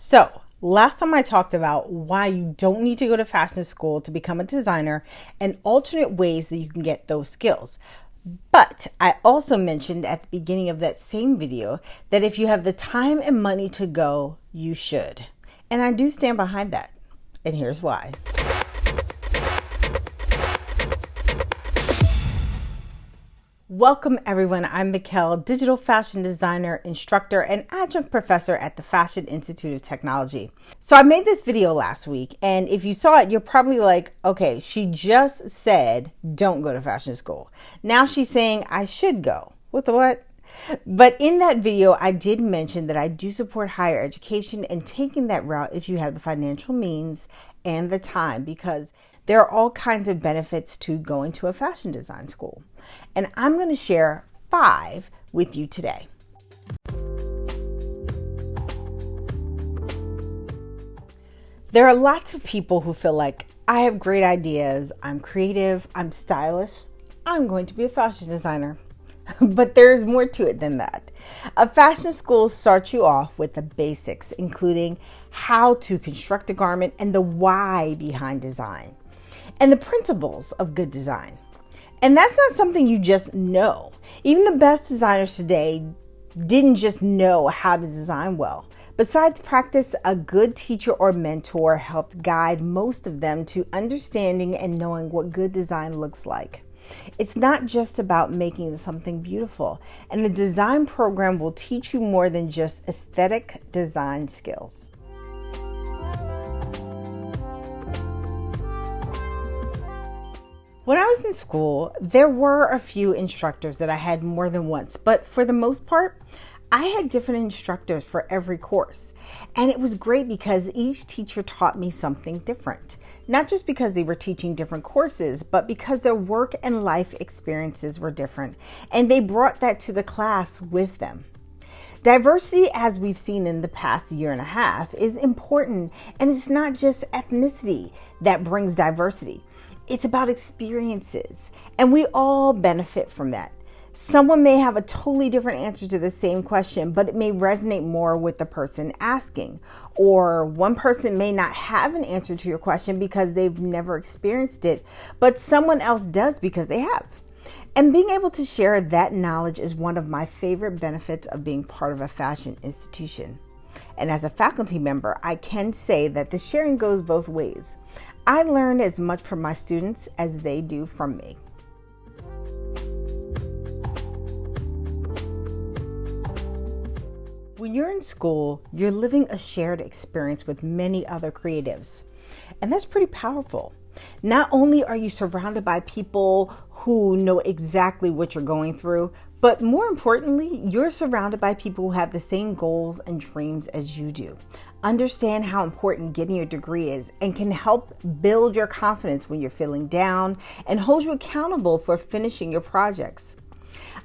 So, last time I talked about why you don't need to go to fashion school to become a designer and alternate ways that you can get those skills. But I also mentioned at the beginning of that same video that if you have the time and money to go, you should. And I do stand behind that. And here's why. Welcome everyone, I'm Mikkel, digital fashion designer, instructor, and adjunct professor at the Fashion Institute of Technology. So I made this video last week, and if you saw it, you're probably like, okay, she just said don't go to fashion school. Now she's saying I should go. What the what? But in that video, I did mention that I do support higher education and taking that route if you have the financial means and the time, because there are all kinds of benefits to going to a fashion design school. And I'm going to share 5 with you today. There are lots of people who feel like I have great ideas, I'm creative, I'm stylish, I'm going to be a fashion designer. But there's more to it than that. A fashion school starts you off with the basics, including how to construct a garment and the why behind design, and the principles of good design. And that's not something you just know. Even the best designers today didn't just know how to design well. Besides practice, a good teacher or mentor helped guide most of them to understanding and knowing what good design looks like. It's not just about making something beautiful, and the design program will teach you more than just aesthetic design skills. When I was in school, there were a few instructors that I had more than once, but for the most part, I had different instructors for every course. And it was great because each teacher taught me something different. Not just because they were teaching different courses, but because their work and life experiences were different. And they brought that to the class with them. Diversity, as we've seen in the past year and a half, is important. And it's not just ethnicity that brings diversity. It's about experiences, and we all benefit from that. Someone may have a totally different answer to the same question, but it may resonate more with the person asking. Or one person may not have an answer to your question because they've never experienced it, but someone else does because they have. And being able to share that knowledge is one of my favorite benefits of being part of a fashion institution. And as a faculty member, I can say that the sharing goes both ways. I learn as much from my students as they do from me. When you're in school, you're living a shared experience with many other creatives, and that's pretty powerful. Not only are you surrounded by people who know exactly what you're going through, but more importantly, you're surrounded by people who have the same goals and dreams as you do. Understand how important getting your degree is and can help build your confidence when you're feeling down and hold you accountable for finishing your projects.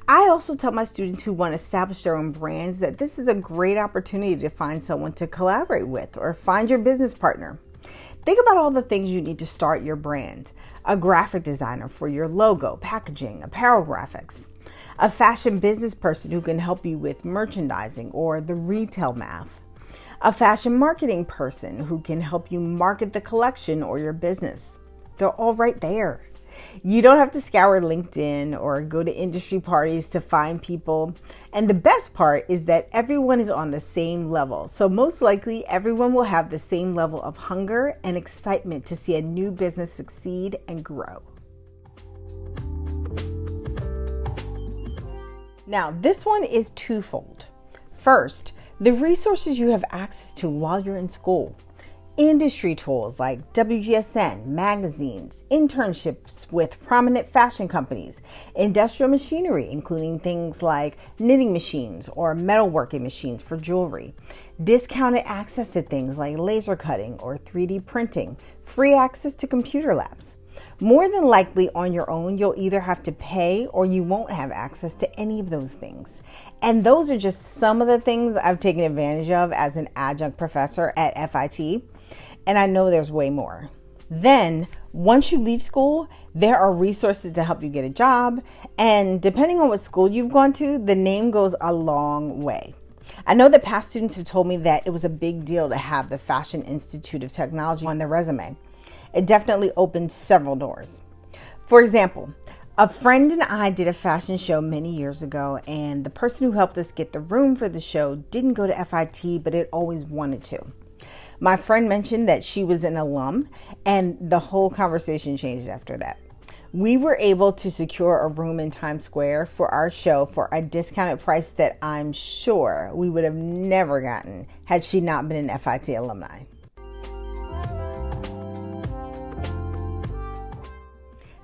I also tell my students who want to establish their own brands that this is a great opportunity to find someone to collaborate with or find your business partner. Think about all the things you need to start your brand. A graphic designer for your logo, packaging, apparel graphics. A fashion business person who can help you with merchandising or the retail math. A fashion marketing person who can help you market the collection or your business. They're all right there. You don't have to scour LinkedIn or go to industry parties to find people. And the best part is that everyone is on the same level. So most likely everyone will have the same level of hunger and excitement to see a new business succeed and grow. Now, this one is twofold. First, the resources you have access to while you're in school. Industry tools like WGSN, magazines, internships with prominent fashion companies, industrial machinery, including things like knitting machines or metalworking machines for jewelry, discounted access to things like laser cutting or 3D printing, free access to computer labs. More than likely on your own, you'll either have to pay or you won't have access to any of those things. And those are just some of the things I've taken advantage of as an adjunct professor at FIT. And I know there's way more. Then, once you leave school, there are resources to help you get a job. And depending on what school you've gone to, the name goes a long way. I know that past students have told me that it was a big deal to have the Fashion Institute of Technology on their resume. It definitely opened several doors. For example, a friend and I did a fashion show many years ago, and the person who helped us get the room for the show didn't go to FIT, but had always wanted to. My friend mentioned that she was an alum, and the whole conversation changed after that. We were able to secure a room in Times Square for our show for a discounted price that I'm sure we would have never gotten had she not been an FIT alumni.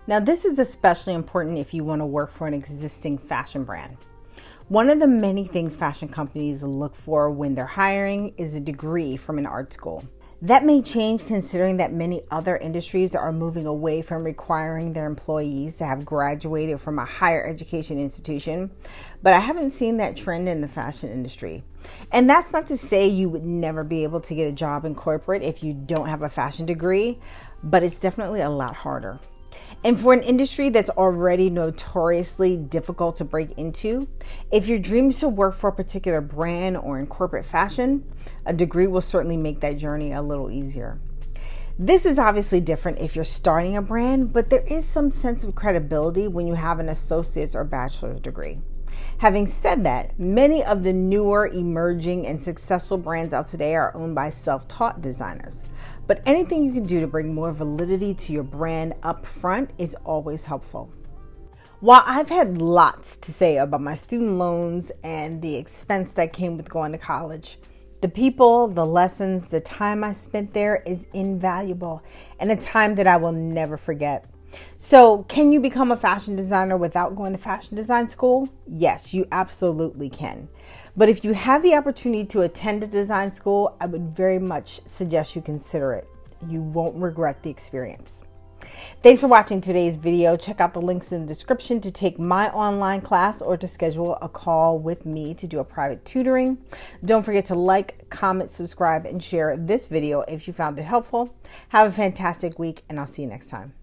Now, this is especially important if you want to work for an existing fashion brand. One of the many things fashion companies look for when they're hiring is a degree from an art school. That may change considering that many other industries are moving away from requiring their employees to have graduated from a higher education institution, but I haven't seen that trend in the fashion industry. And that's not to say you would never be able to get a job in corporate if you don't have a fashion degree, but it's definitely a lot harder. And for an industry that's already notoriously difficult to break into, if your dream is to work for a particular brand or in corporate fashion, a degree will certainly make that journey a little easier. This is obviously different if you're starting a brand, but there is some sense of credibility when you have an associate's or bachelor's degree. Having said that, many of the newer, emerging, and successful brands out today are owned by self-taught designers. But anything you can do to bring more validity to your brand up front is always helpful. While I've had lots to say about my student loans and the expense that came with going to college, the people, the lessons, the time I spent there is invaluable and a time that I will never forget. So, can you become a fashion designer without going to fashion design school? Yes, you absolutely can. But if you have the opportunity to attend a design school, I would very much suggest you consider it. You won't regret the experience. Thanks for watching today's video. Check out the links in the description to take my online class or to schedule a call with me to do a private tutoring. Don't forget to like, comment, subscribe, and share this video if you found it helpful. Have a fantastic week, and I'll see you next time.